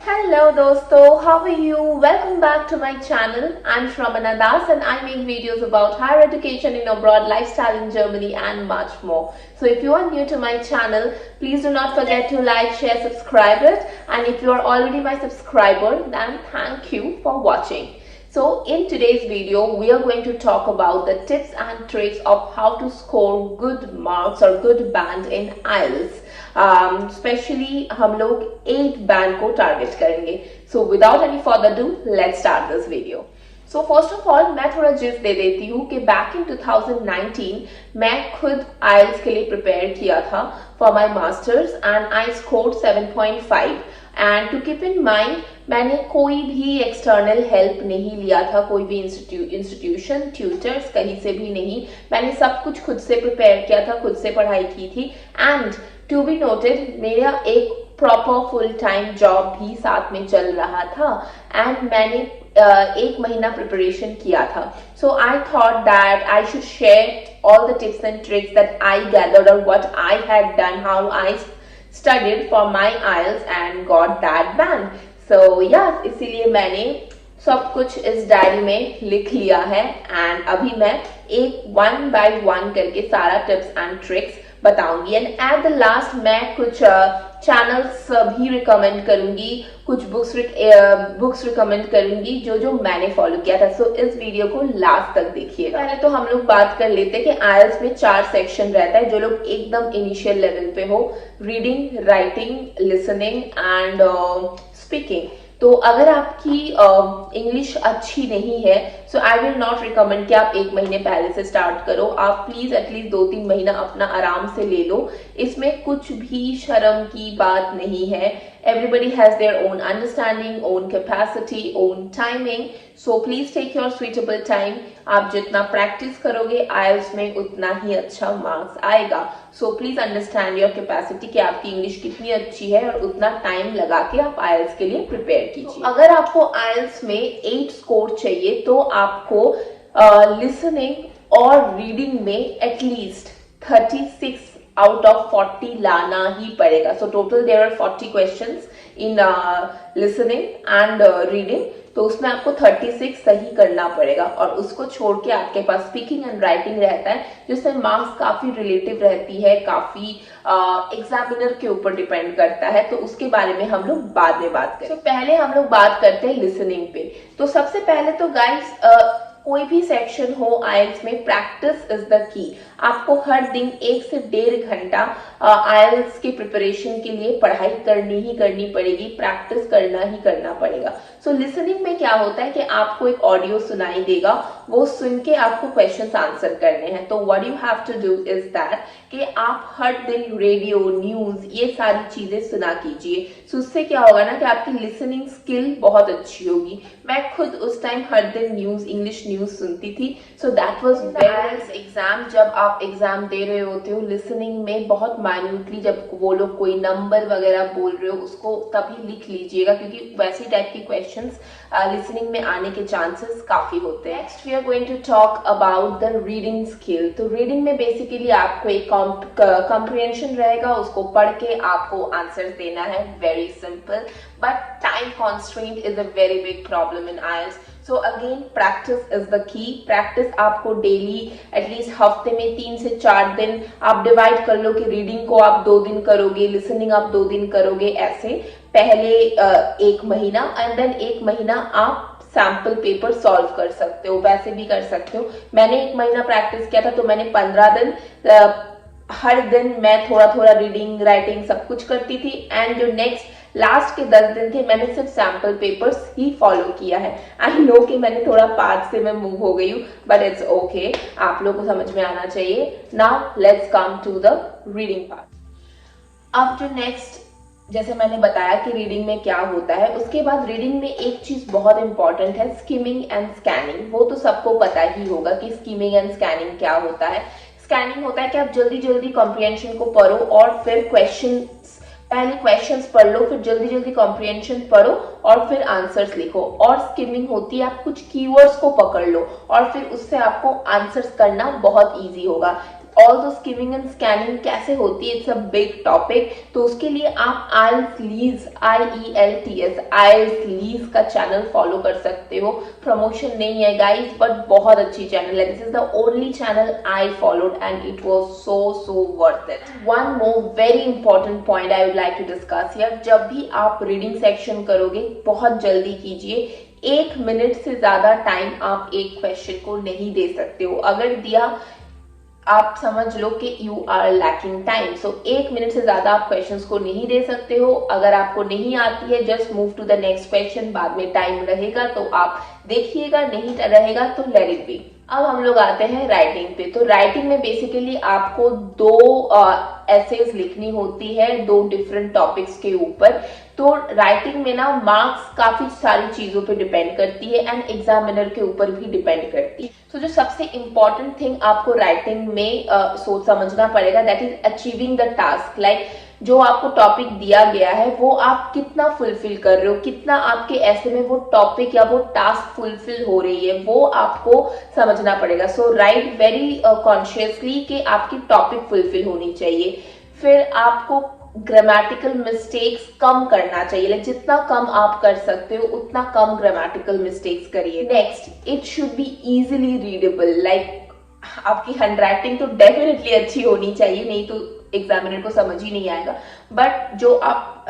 Hello dosto, how are you? Welcome back to my channel. I'm Shramana Das and I make videos about higher education in abroad, lifestyle in Germany and much more. So if you are new to my channel, please do not forget to like, share, subscribe it. And if you are already my subscriber, then thank you for watching. So in today's video, we are going to talk about the tips and tricks of how to score good marks or good band in IELTS. Especially हम लोग 8 band को target करेंगे. So without any further ado, let's start this video. So first of all, मैं थोड़ा जिस दे देती हूँ कि back in 2019 मैं खुद IELTS के लिए prepare किया था for my masters and I scored 7.5. And to keep in mind मैंने कोई भी एक्सटर्नल हेल्प नहीं लिया था, कोई भी इंस्टीट्यूशन ट्यूटर्स कहीं से भी नहीं. मैंने सब कुछ खुद से प्रिपेयर किया था, खुद से पढ़ाई की थी. एंड टू बी नोटेड, मेरा एक प्रॉपर फुल टाइम जॉब भी साथ में चल रहा था एंड मैंने 1 महीना प्रिपरेशन किया था. So I thought that I should share all the tips and tricks that I gathered और what I had done, how I studied for my IELTS and got that band. So yeah, इसीलिए मैंने सब कुछ इस diary में लिख लिया है एंड अभी मैं एक 1 by 1 करके सारा टिप्स एंड ट्रिक्स बताऊंगी. एंड एट द लास्ट मैं कुछ चैनल्स भी रिकमेंड करूंगी, कुछ बुक्स रिकमेंड करूंगी जो मैंने फॉलो किया था. सो इस वीडियो को लास्ट तक देखिएगा. पहले तो हम लोग बात कर लेते हैं कि आईएलटीएस में 4 सेक्शन रहता है. जो लोग एकदम इनिशियल लेवल पे हो, reading, writing, listening and speaking. तो अगर आपकी इंग्लिश अच्छी नहीं है, सो आई विल नॉट रिकमेंड कि आप 1 महीने पहले से स्टार्ट करो. आप प्लीज एटलीस्ट 2-3 महीना अपना आराम से ले लो. इसमें कुछ भी शर्म की बात नहीं है. Everybody has their own understanding, own capacity, own timing. So please take your suitable time. आप जितना प्रैक्टिस करोगे IELTS में उतना ही अच्छा मार्क्स आएगा. So please understand your capacity कि आपकी इंग्लिश कितनी अच्छी है और उतना टाइम लगा के आप IELTS के लिए प्रिपेयर कीजिए. अगर आपको IELTS में 8 स्कोर चाहिए तो आपको लिसनिंग और रीडिंग में एटलीस्ट 36 out of 40 लाना ही पड़ेगा. So total there are 40 questions in listening and reading. तो उसमें आपको 36 सही करना पड़ेगा और उसको छोड़ के आपके पास स्पीकिंग एंड राइटिंग रहता है जिसमें मार्क्स काफी रिलेटिव रहती है, काफी एग्जामिनर के ऊपर डिपेंड करता है. तो उसके बारे में हम लोग बाद में बात करें. तो पहले हम लोग बात करते हैं लिसनिंग पे. तो सबसे पहले तो गाइस कोई भी सेक्शन हो आईएलटीएस में, प्रैक्टिस इज द की. आपको हर दिन 1 से 1.5 घंटा आईएलटीएस की प्रिपरेशन के लिए पढ़ाई करनी ही करनी पड़ेगी, प्रैक्टिस करना ही करना पड़ेगा. सो लिसनिंग में क्या होता है कि आपको एक ऑडियो सुनाई देगा, वो सुन के आपको क्वेश्चंस आंसर करने हैं. तो what you have to do is that कि आप हर दिन रेडियो, न्यूज, ये सारी चीजें सुना कीजिए. सो उससे क्या होगा ना कि आपकी लिसनिंग स्किल बहुत अच्छी होगी. मैं खुद उस टाइम हर दिन न्यूज, इंग्लिश न्यूज सुनती थी. So that was IELTS exam. जब आप एग्जाम दे रहे होते हो लिसनिंग में बहुत माइन्यूटली जब वो लोग कोई नंबर वगैरह बोल रहे हो उसको तभी लिख लीजिएगा क्योंकि वैसी टाइप की क्वेश्चंस लिसनिंग में आने के चांसेस काफी होते हैं. Next we are going to talk about the reading skill. तो रीडिंग में बेसिकली आपको एक कॉम्प्रिहेंशन रहेगा, उसको पढ़ के आपको आंसर देना है. Very simple, but time constraint is a very big problem in IELTS. So again practice is the key. Practice आपको डेली एटलीस्ट हफ्ते में 3 से 4 दिन आप डिवाइड कर लो कि रीडिंग को आप 2 दिन करोगे, लिसनिंग आप 2 दिन करोगे. ऐसे पहले 1 महीना एंड देन 1 महीना आप सैम्पल पेपर सॉल्व कर सकते हो. वैसे भी कर सकते हो. मैंने 1 महीना प्रैक्टिस किया था तो मैंने 15 दिन हर दिन मैं थोड़ा थोड़ा रीडिंग, राइटिंग सब कुछ करती थी. एंड जो नेक्स्ट लास्ट के 10 दिन थे मैंने सिर्फ सैम्पल पेपर्स ही फॉलो किया है. आई नो कि मैंने थोड़ा पाथ से मैं मूव हो गई हूँ, बट इट्स ओके. आप लोगों को समझ में आना चाहिए. Now let's come to the reading part. अब जो नेक्स्ट, जैसे मैंने बताया कि रीडिंग में क्या होता है, उसके बाद रीडिंग में एक चीज बहुत इंपॉर्टेंट है, स्किमिंग एंड स्कैनिंग. वो तो सबको पता ही होगा कि स्किमिंग एंड स्कैनिंग क्या होता है. स्कैनिंग होता है कि आप जल्दी जल्दी कॉम्प्रिहेंशन को पढ़ो और फिर पहले क्वेश्चंस पढ़ लो, फिर जल्दी जल्दी कॉम्प्रिहेंशन पढ़ो और फिर आंसर्स लिखो. और स्किमिंग होती है आप कुछ कीवर्ड्स को पकड़ लो और फिर उससे आपको आंसर्स करना बहुत इजी होगा. ऑल्सो स्किमिंग एंड स्कैनिंग कैसे होती है, इट्स अ बिग टॉपिक। तो उसके लिए आप IELTS लीज IELTS लीज का चैनल फॉलो कर सकते हो। प्रमोशन नहीं है गाइस, बट बहुत अच्छी चैनल है। This is the only channel I followed and it was so worth it. One more very important point I would like to discuss here, जब भी आप रीडिंग सेक्शन करोगे बहुत जल्दी कीजिए। 1 मिनट से ज्यादा टाइम आप एक क्वेश्चन को नहीं दे सकते हो। अगर दिया, आप समझ लो कि you are lacking time. So 1 minute से ज्यादा आप क्वेश्चंस को नहीं दे सकते हो। अगर आपको नहीं आती है, just move to the next question. बाद में टाइम रहेगा तो आप देखिएगा, नहीं रहेगा तो लेट इट बी। अब हम लोग आते हैं राइटिंग पे। तो राइटिंग में बेसिकली आपको 2 एसेज लिखनी होती है 2 डिफरेंट टॉपिक्स के ऊपर। तो राइटिंग में ना मार्क्स काफी सारी चीजों पे डिपेंड करती है एंड एग्जामिनर के ऊपर भी डिपेंड करती है। तो जो सबसे इंपॉर्टेंट थिंग आपको राइटिंग में सोच समझना पड़ेगा, that is achieving the task. Like जो आपको टॉपिक दिया गया है वो आप कितना फुलफिल कर रहे हो, कितना आपके ऐसे में वो टॉपिक या वो टास्क फुलफिल हो रही है, वो आपको समझना पड़ेगा। सो राइट वेरी कॉन्शियसली कि आपकी टॉपिक फुलफिल होनी चाहिए। फिर आपको ग्रामेटिकल मिस्टेक्स कम करना चाहिए। लाइक जितना कम आप कर सकते हो उतना कम ग्रामेटिकल मिस्टेक्स करिए। Next, it should be easily readable. Like आपकी हैंडराइटिंग तो डेफिनेटली अच्छी होनी चाहिए, नहीं तो एग्जामिनर को समझ ही नहीं आएगा। बट जो आप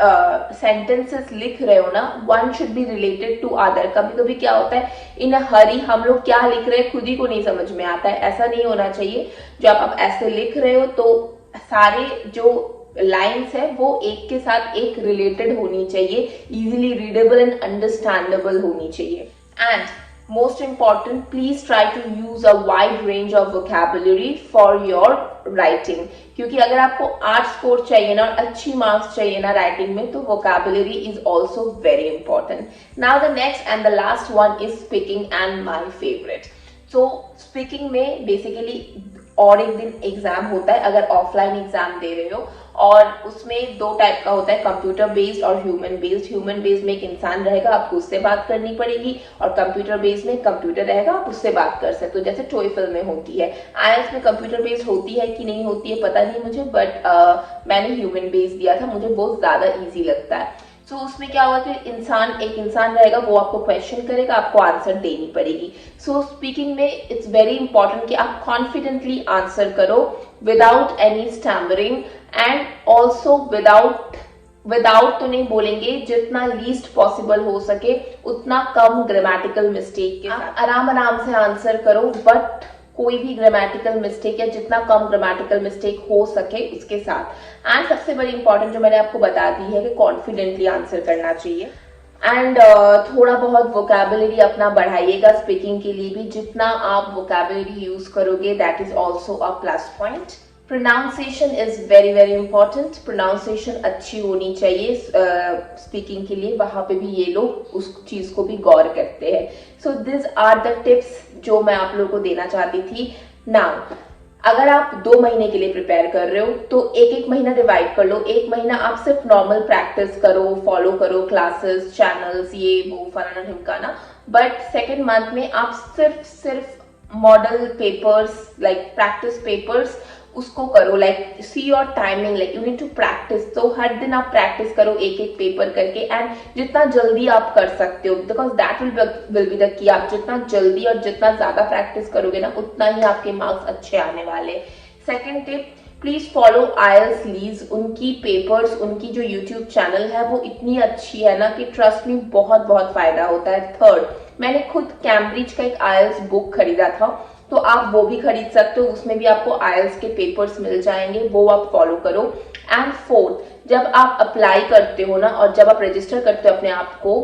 सेंटेंसेस लिख रहे हो ना, one should be related to other. कभी कभी क्या होता है, इन अ हरी हम लोग क्या लिख रहे हैं खुद ही को नहीं समझ में आता है। ऐसा नहीं होना चाहिए। जो आप ऐसे लिख रहे हो तो सारे जो लाइन्स है वो एक के साथ एक रिलेटेड होनी चाहिए, इजीली रीडेबल एंड अंडरस्टैंडेबल होनी चाहिए। And most important, please try to use a wide range of vocabulary for your writing, क्योंकि अगर आपको 8 स्कोर चाहिए ना और अच्छी मार्क्स चाहिए ना राइटिंग में, तो vocabulary is also very important. Now the next and the last one is speaking and my favorite. So speaking में basically और एक दिन एग्जाम होता है अगर ऑफलाइन एग्जाम दे रहे हो, और उसमें 2 टाइप का होता है, कंप्यूटर बेस्ड और ह्यूमन बेस्ड। ह्यूमन बेस्ड में एक इंसान रहेगा, आपको उससे बात करनी पड़ेगी, और कंप्यूटर बेस्ड में कंप्यूटर रहेगा, आप उससे बात कर सकते हो, जैसे टोइफल में होती है। IELTS में कंप्यूटर बेस्ड होती है कि नहीं होती है पता नहीं मुझे, बट मैंने ह्यूमन बेस्ड दिया था, मुझे बहुत ज्यादा ईजी लगता है। तो उसमें क्या होगा कि एक इंसान रहेगा, वो आपको क्वेश्चन करेगा, आपको आंसर देनी पड़ेगी। सो स्पीकिंग में इट्स वेरी इंपॉर्टेंट कि आप कॉन्फिडेंटली आंसर करो without any stammering, and also without तो नहीं बोलेंगे, जितना लीस्ट पॉसिबल हो सके उतना कम ग्रामेटिकल मिस्टेक के साथ आराम से आंसर करो। बट कोई भी ग्रामेटिकल मिस्टेक या जितना कम ग्रामेटिकल मिस्टेक हो सके उसके साथ। एंड सबसे बड़ी इंपॉर्टेंट जो मैंने आपको बता दी है कि कॉन्फिडेंटली आंसर करना चाहिए। एंड थोड़ा बहुत वोकैबुलरी अपना बढ़ाइएगा स्पीकिंग के लिए भी। जितना आप वोकैबुलरी यूज करोगे that is also a plus point. Pronunciation is very very important. Pronunciation अच्छी होनी चाहिए स्पीकिंग के लिए, वहां पे भी ये लोग उस चीज को भी गौर करते हैं। So this are the tips जो मैं आप लोगों को देना चाहती थी। नाउ अगर आप 2 महीने के लिए प्रिपेयर कर रहे हो तो एक महीना डिवाइड कर लो। 1 महीना आप सिर्फ नॉर्मल प्रैक्टिस करो, फॉलो करो क्लासेस, चैनल्स, ये वो फलाना ढिमकाना। बट सेकेंड मंथ में आप सिर्फ model papers, like practice papers, उसको करो। Like see your timing, like you need to practise. तो हर दिन आप प्रैक्टिस करो एक पेपर करके, एंड जितना जल्दी आप कर सकते हो, because that will be the key. आप जितना जल्दी और जितना ज्यादा प्रैक्टिस करोगे ना, उतना ही आपके मार्क्स अच्छे आने वाले। Second tip, please follow IELTS lease. उनकी पेपर्स, उनकी जो यूट्यूब चैनल है वो इतनी अच्छी है ना कि ट्रस्ट में बहुत फायदा होता है। थर्ड, मैंने खुद कैम्ब्रिज का एक IELTS बुक खरीदा था, तो आप वो भी खरीद सकते हो, उसमें भी आपको IELTS के पेपर्स मिल जाएंगे, वो आप फॉलो करो। एंड फोर्थ, जब आप अप्लाई करते हो ना और जब आप रजिस्टर करते हो अपने आप को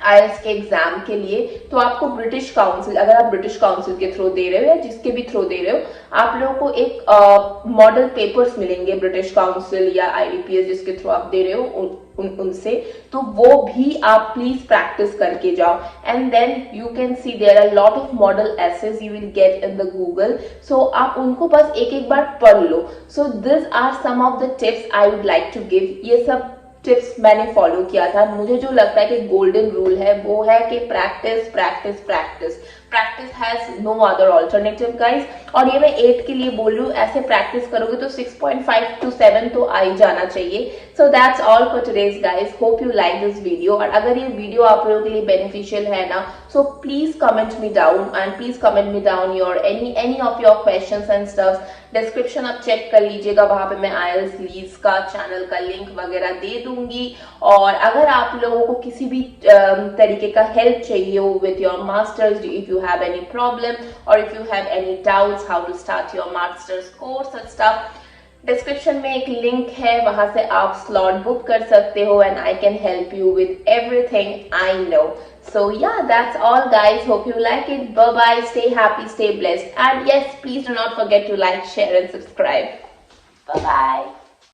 IELTS के एग्जाम के लिए, तो आपको ब्रिटिश काउंसिल, अगर आप ब्रिटिश काउंसिल के थ्रू दे रहे हो या जिसके भी थ्रू दे रहे हो, आप लोगों को एक मॉडल पेपर्स मिलेंगे ब्रिटिश काउंसिल या IBPS जिसके थ्रू आप दे रहे हो उनसे। तो वो भी आप प्लीज प्रैक्टिस करके जाओ, and then you can see there are lot of model essays you will get in the Google. So आप उनको बस एक बार पढ़ लो। So this are some of the tips I would like to give. ये सब टिप्स मैंने फॉलो किया था। मुझे जो लगता है कि गोल्डन रूल है वो है कि practice practice practice. Practice has no other alternative guys. और ये मैं 8 के लिए बोल रही हूँ, ऐसे प्रैक्टिस करोगे तो 6.5 to 7 तो आ ही जाना चाहिए। So that's all for today's guys, hope you like this video. और अगर ये वीडियो आप लोगों के लिए बेनिफिशियल है ना, so please comment me down and please comment me down your any of your questions and stuff. Description आप चेक कर लीजिएगा, वहां पे मैं IELTS लीड्स का चैनल का लिंक वगैरह दे दूंगी। और अगर आप लोगों को किसी भी तरीके का हेल्प चाहिए हो with your masters, if you have any problem और if you have any doubts how to start your masters course and stuff, description में एक लिंक है, वहां से आप स्लॉट बुक कर सकते हो and I can help you with everything I know. So yeah, that's all guys, hope you like it. Bye bye, stay happy, stay blessed, and yes, please do not forget to like, share and subscribe. Bye bye.